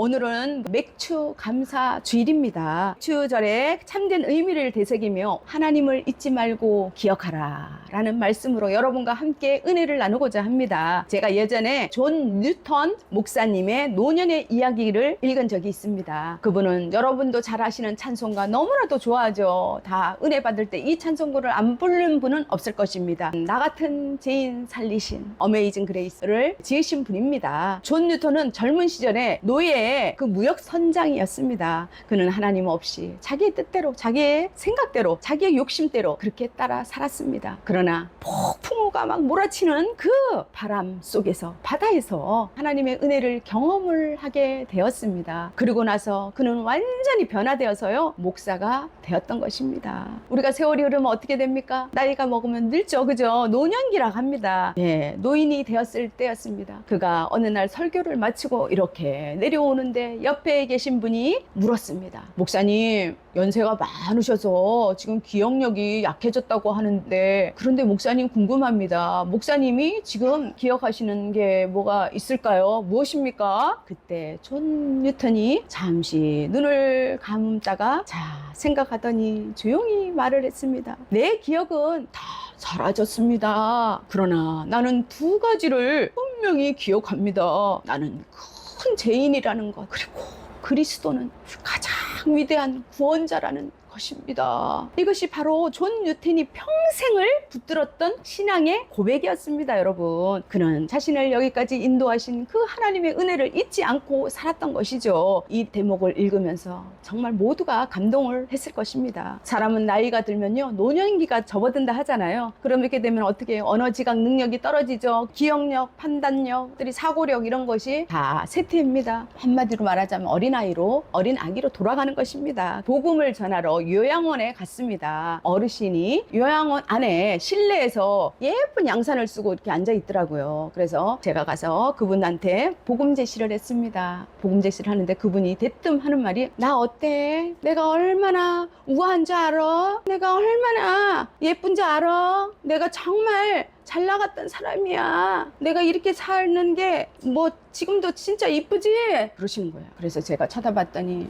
오늘은 맥주 감사 주일입니다. 주절에 참된 의미를 되새기며 하나님을 잊지 말고 기억하라 라는 말씀으로 여러분과 함께 은혜를 나누고자 합니다. 제가 예전에 존 뉴턴 목사님의 노년의 이야기를 읽은 적이 있습니다. 그분은 여러분도 잘 아시는 찬송가 너무나도 좋아하죠. 다 은혜 받을 때 이 찬송가를 안 부르는 분은 없을 것입니다. 나 같은 죄인 살리신 어메이징 그레이스를 지으신 분입니다. 존 뉴턴은 젊은 시절에 노예의 그 무역 선장이었습니다. 그는 하나님 없이 자기의 뜻대로, 자기의 생각대로, 자기의 욕심대로 그렇게 따라 살았습니다. 그러나 폭풍우가 막 몰아치는 그 바람 속에서, 바다에서 하나님의 은혜를 경험을 하게 되었습니다. 그리고 나서 그는 완전히 변화되어서요, 목사가 되었던 것입니다. 우리가 세월이 흐르면 어떻게 됩니까? 나이가 먹으면 늙죠, 그죠? 노년기라고 합니다. 예, 노인이 되었을 때였습니다. 그가 어느 날 설교를 마치고 이렇게 내려오는데 옆에 계신 분이 물었습니다. 목사님, 연세가 많으셔서 지금 기억력이 약해졌다고 하는데, 그런데 목사님 궁금합니다. 목사님이 지금 기억하시는 게 뭐가 있을까요? 무엇입니까? 그때 존 뉴턴이 잠시 눈을 감다가 생각하더니 조용히 말을 했습니다. 내 기억은 다 사라졌습니다. 그러나 나는 두 가지를 분명히 기억합니다. 나는 큰 죄인이라는 것, 그리고 그리스도는 가장 위대한 구원자라는 것입니다. 이것이 바로 존 뉴턴이 평생을 붙들었던 신앙의 고백이었습니다. 여러분, 그는 자신을 여기까지 인도하신 그 하나님의 은혜를 잊지 않고 살았던 것이죠. 이 대목을 읽으면서 정말 모두가 감동을 했을 것입니다. 사람은 나이가 들면요, 노년기가 접어든다 하잖아요. 그럼 이렇게 되면 어떻게 해요? 언어 지각 능력이 떨어지죠. 기억력, 판단력, 사고력 이런 것이 다 쇠퇴입니다. 한마디로 말하자면 어린아이로, 어린 아기로 돌아가는 것입니다. 복음을 전하러 요양원에 갔습니다. 어르신이 요양원 안에 실내에서 예쁜 양산을 쓰고 이렇게 앉아 있더라고요. 그래서 제가 가서 그분한테 복음 제시를 했습니다. 복음 제시를 하는데 그분이 대뜸 하는 말이, 나 어때? 내가 얼마나 우아한 줄 알아? 내가 얼마나 예쁜 줄 알아? 내가 정말 잘 나갔던 사람이야. 내가 이렇게 사는 게 뭐 지금도 진짜 이쁘지? 그러시는 거예요. 그래서 제가 쳐다봤더니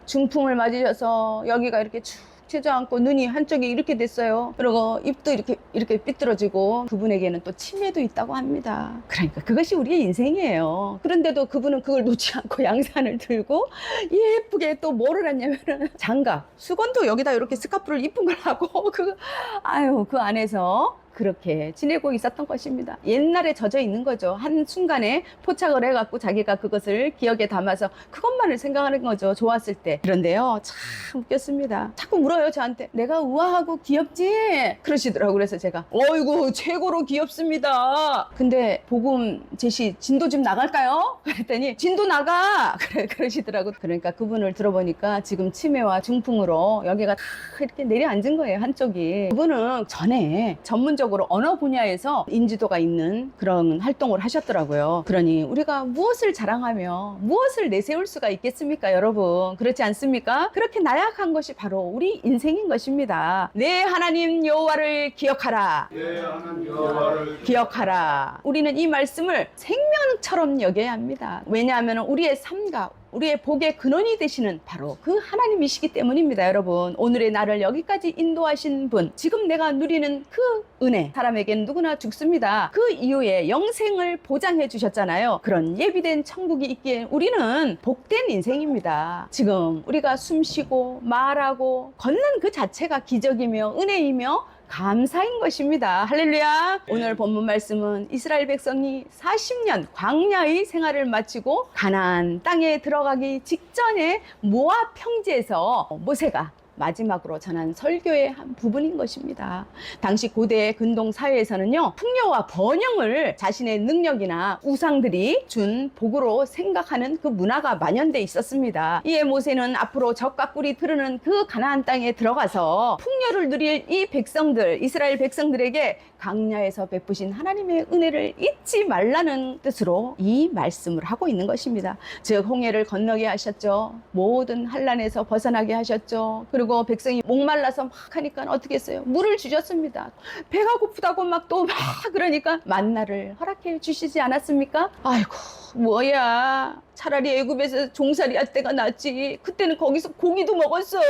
중풍을 맞으셔서 여기가 이렇게 축 주저앉고 눈이 한쪽이 이렇게 됐어요. 그리고 입도 이렇게 삐뚤어지고, 그분에게는 또 치매도 있다고 합니다. 그러니까 그것이 우리의 인생이에요. 그런데도 그분은 그걸 놓지 않고 양산을 들고 예쁘게 또 뭐를 했냐면은 장갑, 수건도 여기다 이렇게 스카프를 이쁜 걸 하고 그 안에서 그렇게 지내고 있었던 것입니다. 옛날에 젖어 있는 거죠. 한순간에 포착을 해갖고 자기가 그것을 기억에 담아서 그것만을 생각하는 거죠. 좋았을 때. 그런데요, 참 웃겼습니다. 자꾸 물어요, 저한테. 내가 우아하고 귀엽지? 그러시더라고요. 그래서 제가 어이구, 최고로 귀엽습니다. 근데 복음 제시 진도 좀 나갈까요? 그랬더니 진도 나가! 그러시더라고요. 그러니까 그분을 들어보니까 지금 치매와 중풍으로 여기가 다 이렇게 내려앉은 거예요, 한쪽이. 그분은 전에 전문적으로 언어 분야에서 인지도가 있는 그런 활동을 하셨더라고요. 그러니 우리가 무엇을 자랑하며 무엇을 내세울 수가 있겠습니까, 여러분? 그렇지 않습니까? 그렇게 나약한 것이 바로 우리 인생인 것입니다. 내 하나님 여호와를 기억하라. 내 하나님 여호와를 기억하라. 우리는 이 말씀을 생명처럼 여겨야 합니다. 왜냐하면 우리의 삶과 우리의 복의 근원이 되시는 바로 그 하나님이시기 때문입니다. 여러분, 오늘의 나를 여기까지 인도하신 분, 지금 내가 누리는 그 은혜, 사람에게는 누구나 죽습니다. 그 이후에 영생을 보장해 주셨잖아요. 그런 예비된 천국이 있기에 우리는 복된 인생입니다. 지금 우리가 숨쉬고 말하고 걷는 그 자체가 기적이며 은혜이며 감사인 것입니다. 할렐루야. 오늘 본문 말씀은 이스라엘 백성이 40년 광야의 생활을 마치고 가나안 땅에 들어가기 직전에 모압 평지에서 모세가 마지막으로 전한 설교의 한 부분인 것입니다. 당시 고대 근동 사회에서는요, 풍요와 번영을 자신의 능력이나 우상들이 준 복으로 생각하는 그 문화가 만연돼 있었습니다. 이에 모세는 앞으로 적과 꿀이 흐르는 그 가나안 땅에 들어가서 풍요를 누릴 이 백성들, 이스라엘 백성들에게 광야에서 베푸신 하나님의 은혜를 잊지 말라는 뜻으로 이 말씀을 하고 있는 것입니다. 즉 홍해를 건너게 하셨죠. 모든 환난에서 벗어나게 하셨죠. 그리고 그리고 백성이 목말라서 막 하니까 어떻게 했어요? 물을 주셨습니다. 배가 고프다고 막 또 막 그러니까 만나를 허락해 주시지 않았습니까? 아이고 뭐야, 차라리 애굽에서 종살이 할 때가 낫지. 그때는 거기서 고기도 먹었어.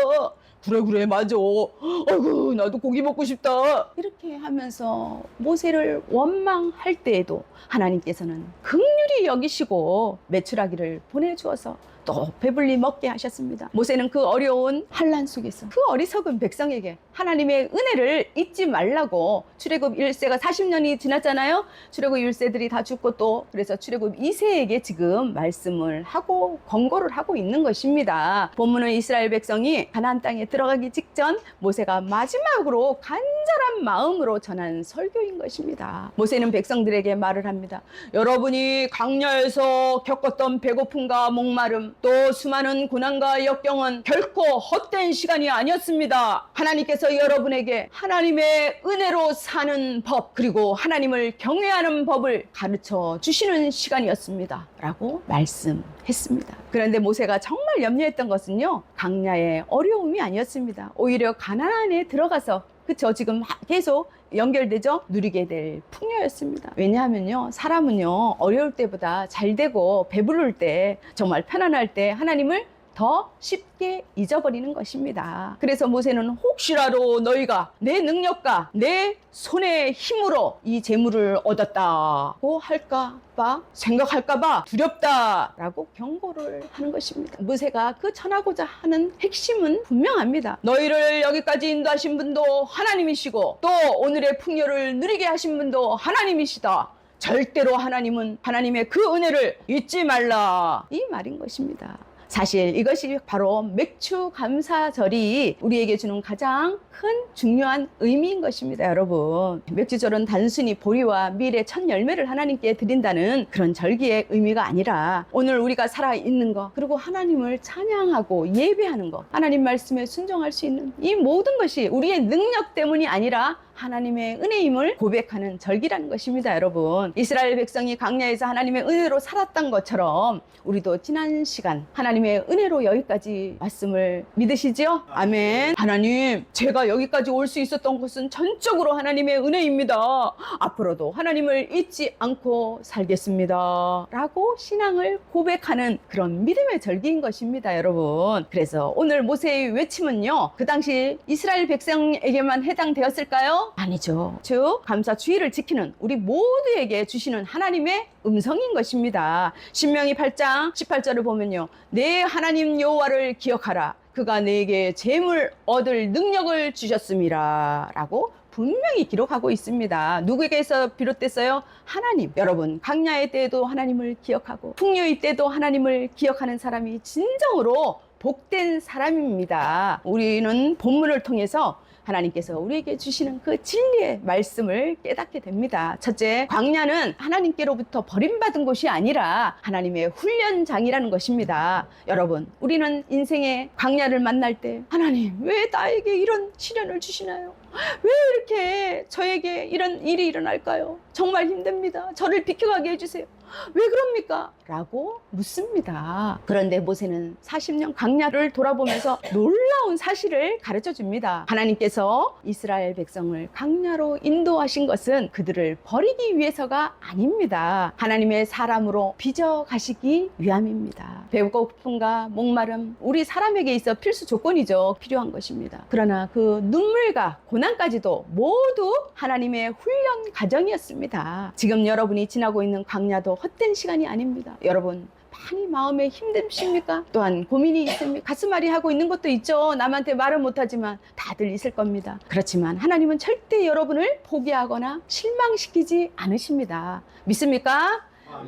그래 맞아. 아이고 나도 고기 먹고 싶다. 이렇게 하면서 모세를 원망할 때에도 하나님께서는 긍휼히 여기시고 메추라기를 보내주어서 또 배불리 먹게 하셨습니다. 모세는 그 어려운 환난 속에서 그 어리석은 백성에게 하나님의 은혜를 잊지 말라고, 출애굽 1세가 40년이 지났잖아요. 출애굽 1세들이 다 죽고 또 그래서 출애굽 2세에게 지금 말씀을 하고 권고를 하고 있는 것입니다. 본문은 이스라엘 백성이 가나안 땅에 들어가기 직전 모세가 마지막으로 간절한 마음으로 전한 설교인 것입니다. 모세는 백성들에게 말을 합니다. 여러분이 광야에서 겪었던 배고픔과 목마름, 또 수많은 고난과 역경은 결코 헛된 시간이 아니었습니다. 하나님께서 여러분에게 하나님의 은혜로 사는 법, 그리고 하나님을 경외하는 법을 가르쳐 주시는 시간이었습니다 라고 말씀했습니다. 그런데 모세가 정말 염려했던 것은요, 광야의 어려움이 아니었습니다. 오히려 가나안에 들어가서, 그쵸, 지금 계속 연결되죠? 누리게 될 풍요였습니다. 왜냐하면요, 사람은요 어려울 때보다 잘 되고 배부를 때, 정말 편안할 때 하나님을 더 쉽게 잊어버리는 것입니다. 그래서 모세는 혹시라도 너희가 내 능력과 내 손의 힘으로 이 재물을 얻었다고 할까봐, 생각할까봐 두렵다라고 경고를 하는 것입니다. 모세가 그 전하고자 하는 핵심은 분명합니다. 너희를 여기까지 인도하신 분도 하나님이시고 또 오늘의 풍요를 누리게 하신 분도 하나님이시다. 절대로 하나님은 하나님의 그 은혜를 잊지 말라, 이 말인 것입니다. 사실 이것이 바로 맥추 감사절이 우리에게 주는 가장 큰 중요한 의미인 것입니다. 여러분, 맥주절은 단순히 보리와 밀의 첫 열매를 하나님께 드린다는 그런 절기의 의미가 아니라 오늘 우리가 살아있는 것, 그리고 하나님을 찬양하고 예배하는 것, 하나님 말씀에 순종할 수 있는 이 모든 것이 우리의 능력 때문이 아니라 하나님의 은혜임을 고백하는 절기라는 것입니다. 여러분, 이스라엘 백성이 광야에서 하나님의 은혜로 살았던 것처럼 우리도 지난 시간 하나님의 은혜로 여기까지 왔음을 믿으시죠? 아멘. 하나님, 제가 여기까지 올 수 있었던 것은 전적으로 하나님의 은혜입니다. 앞으로도 하나님을 잊지 않고 살겠습니다 라고 신앙을 고백하는 그런 믿음의 절기인 것입니다. 여러분, 그래서 오늘 모세의 외침은요, 그 당시 이스라엘 백성에게만 해당되었을까요? 아니죠. 즉 감사 주의를 지키는 우리 모두에게 주시는 하나님의 음성인 것입니다. 신명기 8장 18절을 보면요, 내 하나님 여호와를 기억하라. 그가 내게 재물 얻을 능력을 주셨음이라 라고 분명히 기록하고 있습니다. 누구에게서 비롯됐어요? 하나님. 여러분, 광야의 때에도 하나님을 기억하고 풍요의 때도 하나님을 기억하는 사람이 진정으로 복된 사람입니다. 우리는 본문을 통해서 하나님께서 우리에게 주시는 그 진리의 말씀을 깨닫게 됩니다. 첫째, 광야는 하나님께로부터 버림받은 곳이 아니라 하나님의 훈련장이라는 것입니다. 여러분, 우리는 인생의 광야를 만날 때 하나님, 왜 나에게 이런 시련을 주시나요? 왜 이렇게 저에게 이런 일이 일어날까요? 정말 힘듭니다. 저를 비켜가게 해주세요. 왜 그럽니까? 라고 묻습니다. 그런데 모세는 40년 광야를 돌아보면서 놀라운 사실을 가르쳐 줍니다. 하나님께서 이스라엘 백성을 광야로 인도하신 것은 그들을 버리기 위해서가 아닙니다. 하나님의 사람으로 빚어 가시기 위함입니다. 배고픔과 목마름, 우리 사람에게 있어 필수 조건이죠. 필요한 것입니다. 그러나 그 눈물과 고난까지도 모두 하나님의 훈련 과정이었습니다. 지금 여러분이 지나고 있는 광야도 헛된 시간이 아닙니다. 여러분, 많이 마음에 힘드십니까? 또한 고민이 있습니까? 가슴앓이 하고 있는 것도 있죠. 남한테 말은 못하지만 다들 있을 겁니다. 그렇지만 하나님은 절대 여러분을 포기하거나 실망시키지 않으십니다. 믿습니까?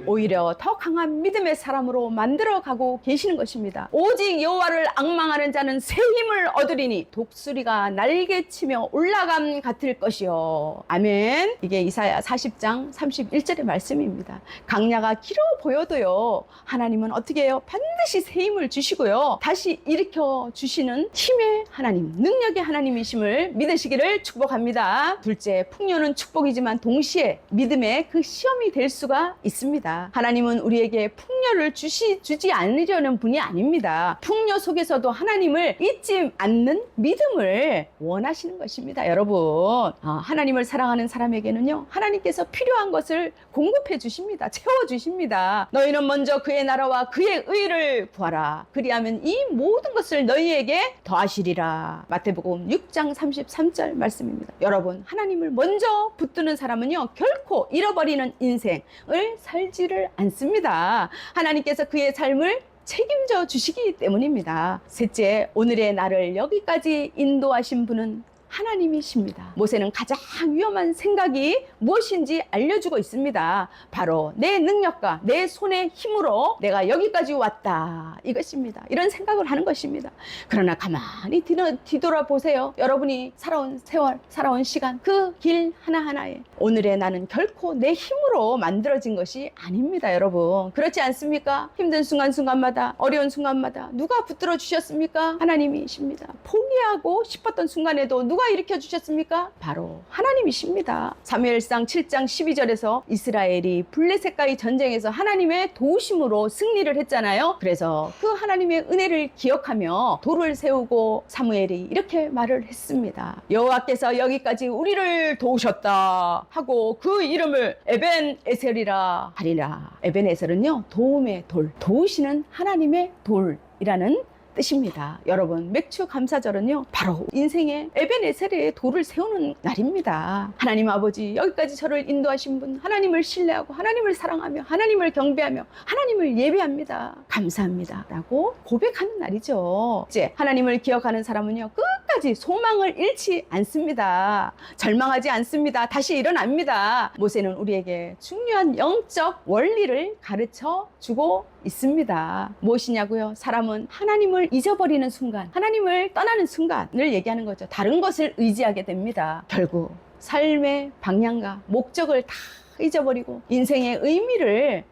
오히려 더 강한 믿음의 사람으로 만들어가고 계시는 것입니다. 오직 여호와를 앙망하는 자는 새 힘을 얻으리니 독수리가 날개치며 올라감 같을 것이요. 아멘. 이게 이사야 40장 31절의 말씀입니다. 강야가 길어 보여도요, 하나님은 어떻게 해요? 반드시 새 힘을 주시고요, 다시 일으켜 주시는 힘의 하나님, 능력의 하나님이심을 믿으시기를 축복합니다. 둘째, 풍요는 축복이지만 동시에 믿음의 그 시험이 될 수가 있습니다. 않습니다. 하나님은 우리에게 풍요를 주지 않으려는 분이 아닙니다. 풍요 속에서도 하나님을 잊지 않는 믿음을 원하시는 것입니다. 여러분, 하나님을 사랑하는 사람에게는요, 하나님께서 필요한 것을 공급해 주십니다. 채워 주십니다. 너희는 먼저 그의 나라와 그의 의를 구하라. 그리하면 이 모든 것을 너희에게 더하시리라. 마태복음 6장 33절 말씀입니다. 여러분, 하나님을 먼저 붙드는 사람은요, 결코 잃어버리는 인생을 살지를 않습니다. 하나님께서 그의 삶을 책임져 주시기 때문입니다. 셋째, 오늘의 나를 여기까지 인도하신 분은 하나님이십니다. 모세는 가장 위험한 생각이 무엇인지 알려주고 있습니다. 바로 내 능력과 내 손의 힘으로 내가 여기까지 왔다, 이것입니다. 이런 생각을 하는 것입니다. 그러나 가만히 뒤돌아보세요. 여러분이 살아온 세월, 살아온 시간, 그 길 하나하나에 오늘의 나는 결코 내 힘으로 만들어진 것이 아닙니다. 여러분, 그렇지 않습니까? 힘든 순간순간마다, 어려운 순간마다 누가 붙들어 주셨습니까? 하나님이십니다. 포기하고 싶었던 순간에도 누가 일으켜 주셨습니까? 바로 하나님이십니다. 사무엘상 7장 12절에서 이스라엘이 블레셋과의 전쟁에서 하나님의 도우심으로 승리를 했잖아요. 그래서 그 하나님의 은혜를 기억하며 돌을 세우고 사무엘이 이렇게 말을 했습니다. 여호와께서 여기까지 우리를 도우셨다 하고 그 이름을 에벤에셀이라 하리라. 에벤에셀은요, 도움의 돌, 도우시는 하나님의 돌이라는 뜻입니다. 여러분, 맥주 감사절은요, 바로 인생의 에벤에셀의 돌을 세우는 날입니다. 하나님 아버지, 여기까지 저를 인도하신 분, 하나님을 신뢰하고 하나님을 사랑하며 하나님을 경배하며 하나님을 예배합니다. 감사합니다 라고 고백하는 날이죠. 이제 하나님을 기억하는 사람은요, 끝까지 소망을 잃지 않습니다. 절망하지 않습니다. 다시 일어납니다. 모세는 우리에게 중요한 영적 원리를 가르쳐 주고 있습니다. 무엇이냐고요? 사람은 하나님을 잊어버리는 순간, 하나님을 떠나는 순간을 얘기하는 거죠. 다른 것을 의지하게 됩니다. 결국 삶의 방향과 목적을 다 잊어버리고 인생의 의미를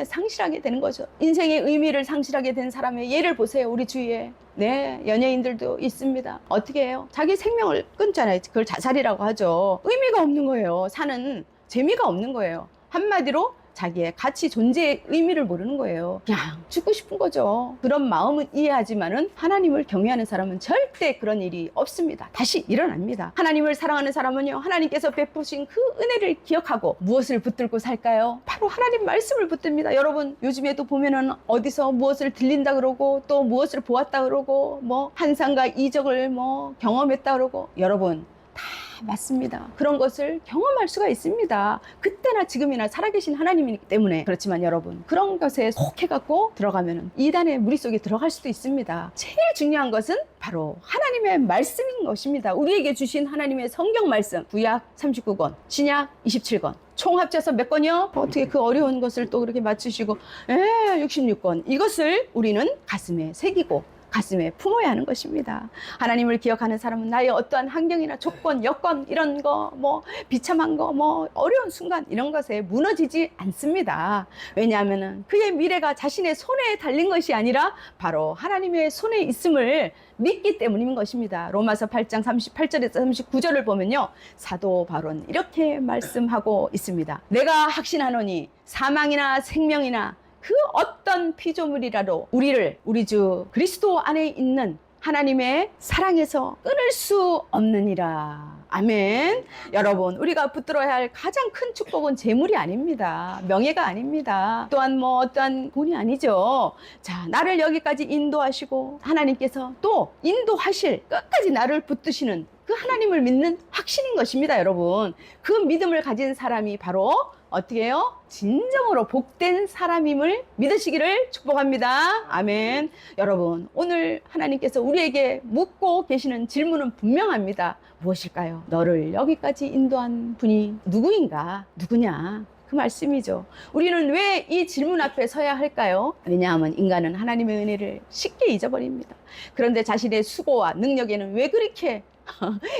상실하게 되는 거죠. 인생의 의미를 상실하게 된 사람의 예를 보세요. 우리 주위에 연예인들도 있습니다. 어떻게 해요? 자기 생명을 끊잖아요. 그걸 자살이라고 하죠. 의미가 없는 거예요. 사는 재미가 없는 거예요. 한마디로 자기의 가치, 존재의 의미를 모르는 거예요. 그냥 죽고 싶은 거죠. 그런 마음은 이해하지만은 하나님을 경외하는 사람은 절대 그런 일이 없습니다. 다시 일어납니다. 하나님을 사랑하는 사람은요, 하나님께서 베푸신 그 은혜를 기억하고 무엇을 붙들고 살까요? 바로 하나님 말씀을 붙듭니다. 여러분, 요즘에도 보면은 어디서 무엇을 들린다 그러고 또 무엇을 보았다 그러고 뭐 한상과 이적을 뭐 경험했다 그러고, 여러분, 다 맞습니다. 그런 것을 경험할 수가 있습니다. 그때나 지금이나 살아계신 하나님이기 때문에. 그렇지만 여러분, 그런 것에 속해갖고 들어가면 이단의 무리 속에 들어갈 수도 있습니다. 제일 중요한 것은 바로 하나님의 말씀인 것입니다. 우리에게 주신 하나님의 성경 말씀, 구약 39권, 신약 27권, 총 합쳐서 몇 권이요? 어떻게 그 어려운 것을 또 그렇게 맞추시고 66권. 이것을 우리는 가슴에 새기고 가슴에 품어야 하는 것입니다. 하나님을 기억하는 사람은 나의 어떠한 환경이나 조건, 여건, 이런 거, 뭐 비참한 거, 뭐 어려운 순간, 이런 것에 무너지지 않습니다. 왜냐하면 그의 미래가 자신의 손에 달린 것이 아니라 바로 하나님의 손에 있음을 믿기 때문인 것입니다. 로마서 8장 38절에서 39절을 보면요, 사도 바울은 이렇게 말씀하고 있습니다. 내가 확신하노니 사망이나 생명이나 그 어떤 피조물이라도 우리를 우리 주 그리스도 안에 있는 하나님의 사랑에서 끊을 수 없느니라. 아멘. 여러분, 우리가 붙들어야 할 가장 큰 축복은 재물이 아닙니다. 명예가 아닙니다. 또한 뭐 어떠한 돈이 아니죠. 자, 나를 여기까지 인도하시고 하나님께서 또 인도하실, 끝까지 나를 붙드시는 그 하나님을 믿는 확신인 것입니다. 여러분, 그 믿음을 가진 사람이 바로 어떻게 해요? 진정으로 복된 사람임을 믿으시기를 축복합니다. 아멘. 여러분, 오늘 하나님께서 우리에게 묻고 계시는 질문은 분명합니다. 무엇일까요? 너를 여기까지 인도한 분이 누구인가? 누구냐? 그 말씀이죠. 우리는 왜 이 질문 앞에 서야 할까요? 왜냐하면 인간은 하나님의 은혜를 쉽게 잊어버립니다. 그런데 자신의 수고와 능력에는 왜 그렇게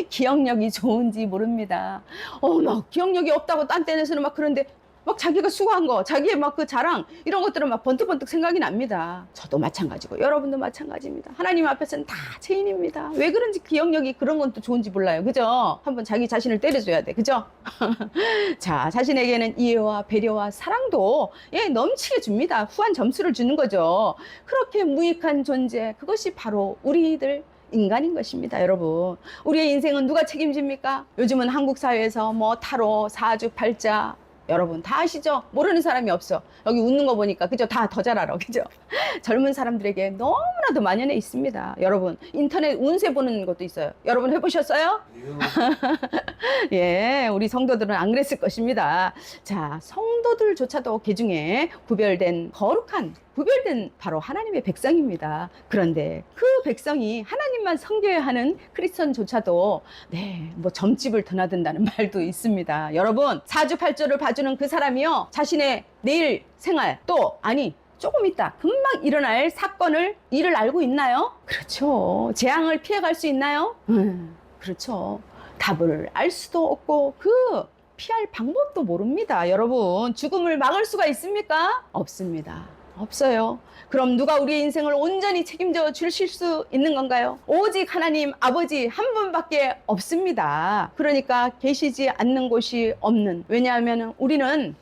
기억력이 좋은지 모릅니다. 막 기억력이 없다고 딴 떼내서는 막 그런데 막 자기가 수고한 거, 자기의 막 그 자랑, 이런 것들은 막 번뜩번뜩 생각이 납니다. 저도 마찬가지고, 여러분도 마찬가지입니다. 하나님 앞에서는 다 죄인입니다. 왜 그런지 기억력이 그런 건 또 좋은지 몰라요. 그죠? 한번 자기 자신을 때려줘야 돼. 그죠? 자, 자신에게는 이해와 배려와 사랑도 넘치게 줍니다. 후한 점수를 주는 거죠. 그렇게 무익한 존재, 그것이 바로 우리들 인간인 것입니다, 여러분. 우리의 인생은 누가 책임집니까? 요즘은 한국 사회에서 뭐 타로, 사주팔자, 여러분 다 아시죠? 모르는 사람이 없어. 여기 웃는 거 보니까 그죠? 다 더 잘 알아. 그죠? 젊은 사람들에게 너무나도 만연해 있습니다. 여러분 인터넷 운세 보는 것도 있어요. 여러분 해보셨어요? 예, 우리 성도들은 안 그랬을 것입니다. 자, 성도들조차도 개중에 구별된 바로 하나님의 백성입니다. 그런데 그 백성이 하나님만 섬겨야 하는 크리스천조차도 뭐 점집을 드나든다는 말도 있습니다. 여러분, 사주팔조를 봐주는 그 사람이요, 자신의 내일 생활 조금 있다 금방 일어날 일을 알고 있나요? 그렇죠. 재앙을 피해갈 수 있나요? 그렇죠. 답을 알 수도 없고 피할 방법도 모릅니다. 여러분, 죽음을 막을 수가 있습니까? 없습니다. 없어요. 그럼 누가 우리의 인생을 온전히 책임져 주실 수 있는 건가요? 오직 하나님 아버지 한 분밖에 없습니다. 그러니까 계시지 않는 곳이 없는, 왜냐하면 우리는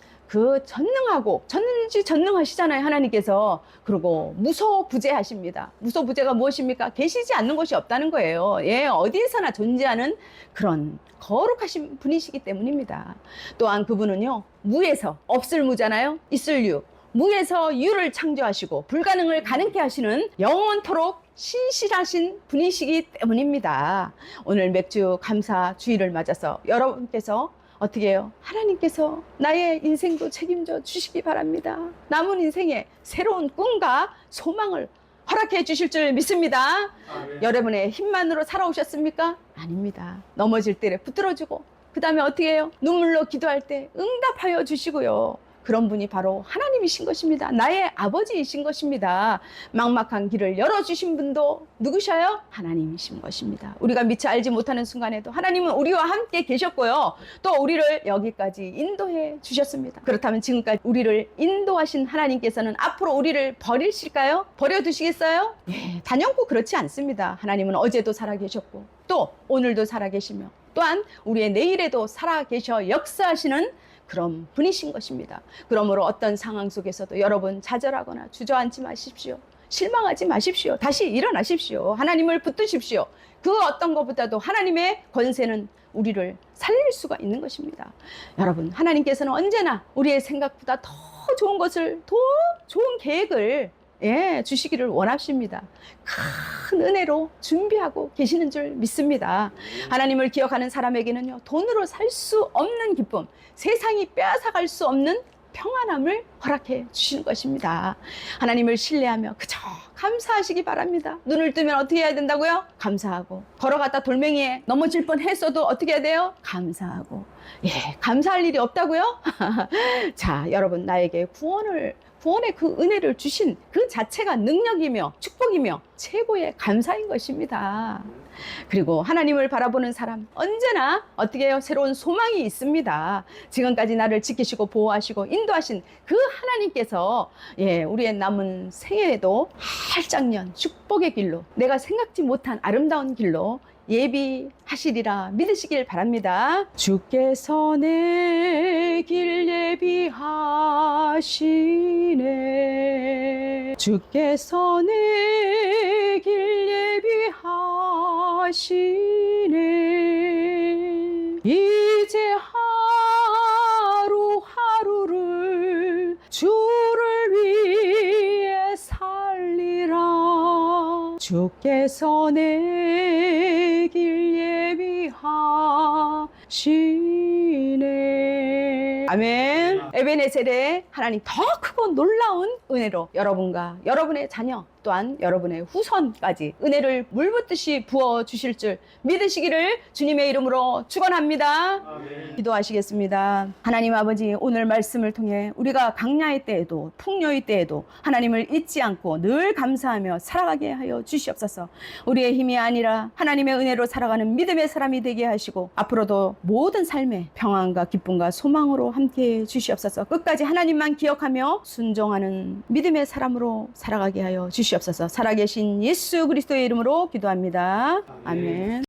전능하시잖아요, 하나님께서. 그리고 무소부재하십니다. 무소부재가 무엇입니까? 계시지 않는 곳이 없다는 거예요. 어디에서나 존재하는 그런 거룩하신 분이시기 때문입니다. 또한 그분은요, 무에서 없을 무잖아요, 있을 유. 무에서 유를 창조하시고 불가능을 가능케 하시는 영원토록 신실하신 분이시기 때문입니다. 오늘 맥주 감사 주일을 맞아서 여러분께서 어떻게 해요? 하나님께서 나의 인생도 책임져 주시기 바랍니다. 남은 인생에 새로운 꿈과 소망을 허락해 주실 줄 믿습니다. 여러분의 힘만으로 살아오셨습니까? 아닙니다. 넘어질 때 붙들어주고, 그 다음에 어떻게 해요? 눈물로 기도할 때 응답하여 주시고요. 그런 분이 바로 하나님이신 것입니다. 나의 아버지이신 것입니다. 막막한 길을 열어주신 분도 누구셔요? 하나님이신 것입니다. 우리가 미처 알지 못하는 순간에도 하나님은 우리와 함께 계셨고요, 또 우리를 여기까지 인도해 주셨습니다. 그렇다면 지금까지 우리를 인도하신 하나님께서는 앞으로 우리를 버리실까요? 버려두시겠어요? 단연코 그렇지 않습니다. 하나님은 어제도 살아계셨고 또 오늘도 살아계시며 또한 우리의 내일에도 살아계셔 역사하시는 그런 분이신 것입니다. 그러므로 어떤 상황 속에서도 여러분 좌절하거나 주저앉지 마십시오. 실망하지 마십시오. 다시 일어나십시오. 하나님을 붙드십시오. 그 어떤 것보다도 하나님의 권세는 우리를 살릴 수가 있는 것입니다. 여러분, 하나님께서는 언제나 우리의 생각보다 더 좋은 것을, 더 좋은 계획을 주시기를 원하십니다. 큰 은혜로 준비하고 계시는 줄 믿습니다. 하나님을 기억하는 사람에게는요, 돈으로 살 수 없는 기쁨, 세상이 빼앗아갈 수 없는 평안함을 허락해 주시는 것입니다. 하나님을 신뢰하며 그저 감사하시기 바랍니다. 눈을 뜨면 어떻게 해야 된다고요? 감사하고. 걸어갔다 돌멩이에 넘어질 뻔했어도 어떻게 해야 돼요? 감사하고. 감사할 일이 없다고요? 자, 여러분, 나에게 구원의 그 은혜를 주신 그 자체가 능력이며 축복이며 최고의 감사인 것입니다. 그리고 하나님을 바라보는 사람, 언제나 어떻게 해요? 새로운 소망이 있습니다. 지금까지 나를 지키시고 보호하시고 인도하신 그 하나님께서 우리의 남은 생애에도 할장년 축복의 길로, 내가 생각지 못한 아름다운 길로 예비하시리라 믿으시길 바랍니다. 주께서 내 길 예비하시네. 주께서 내 길 예비하시네. 이제 하루하루를 주를 위해 살리라. 주께서 내 길 예비하시네. 아멘. 에베네셀의 하나님 더 크고 놀라운 은혜로 여러분과 여러분의 자녀 또 또한 여러분의 후손까지 은혜를 물붓듯이 부어주실 줄 믿으시기를 주님의 이름으로 축원합니다. 아멘. 기도하시겠습니다. 하나님 아버지, 오늘 말씀을 통해 우리가 강야의 때에도 풍요의 때에도 하나님을 잊지 않고 늘 감사하며 살아가게 하여 주시옵소서. 우리의 힘이 아니라 하나님의 은혜로 살아가는 믿음의 사람이 되게 하시고 앞으로도 모든 삶에 평안과 기쁨과 소망으로 함께해 주시옵소서. 끝까지 하나님만 기억하며 순종하는 믿음의 사람으로 살아가게 하여 주시옵소서. 살아계신 예수 그리스도의 이름으로 기도합니다. 아멘.